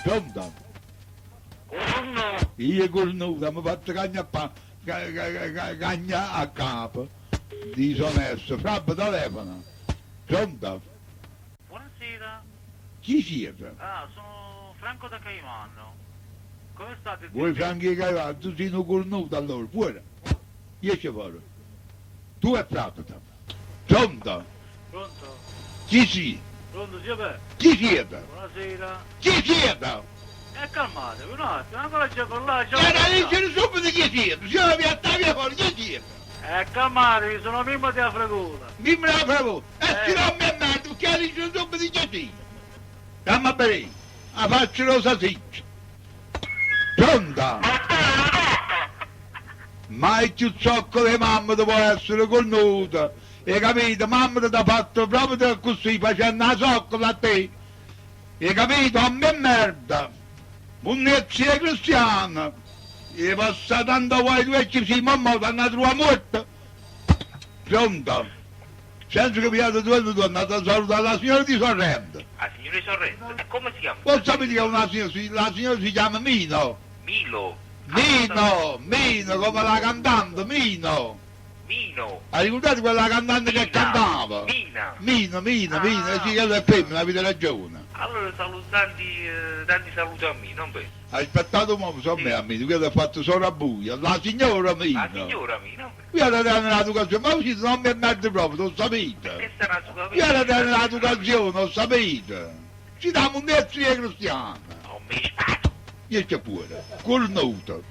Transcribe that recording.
Pronto? Cornuto. Io cornuta, mi faccio cagna a capo. Disonesto, Fabio telefono. Pronto? Buonasera. Chi siete? Ah, sono Franco da Caimano. Come state? Voi Franchi Caivano, tu sei un cornuto allora, fuori. Io ci vado. Tu è Fabio. Pronto? Pronto? Chi sei? Pronto, siete? Chi siete? Buonasera. Chi siete? Calmatevi un attimo, ancora c'è con là, c'è Era leggere subito chi siete? Se non vi attacchi fuori, chi siete? calmatevi, sono Mimmo della Fregola. Dimmi la bravo, e se non mi ammette, perché la leggere subito chi siete? Dammi a bere, la faccio rosa siccia. Pronta? Mai più zocco di mamma ti può essere cornuta. E capito? Mamma ti ha fatto proprio così, facendo la zoccola a te. E capito? A me merda. Un'ezia cristiana. E passa tanto vuoi tu e ci sei mamma, ti hanno trovato morta. Pronto? Senza che vi avete tu andate a salutare la signora di Sorrento. Ah, signore Sorrento, e come si chiama? Voi sapete che una signora, la signora si chiama Mino? Milo. Mino, come la cantante, Mino. Mino. Hai ricordato quella cantante che cantava? Mina. Mino, Ah. sì, che è femmina, avete ragione. Allora saluto tanti saluti a me, non vedo. Aspettate un po', so Sì. me a me, che ti ha fatto solo a buia. La signora Mino. La signora mia, non vedo. Io la tengo nell'educazione, ma uscite non mi mette proprio, lo sapete. Che sarà su capito? Io la tengo nell'educazione, lo sapete. Ci diamo un cristiano. Non mi spazio. Io c'è pure, cornuto.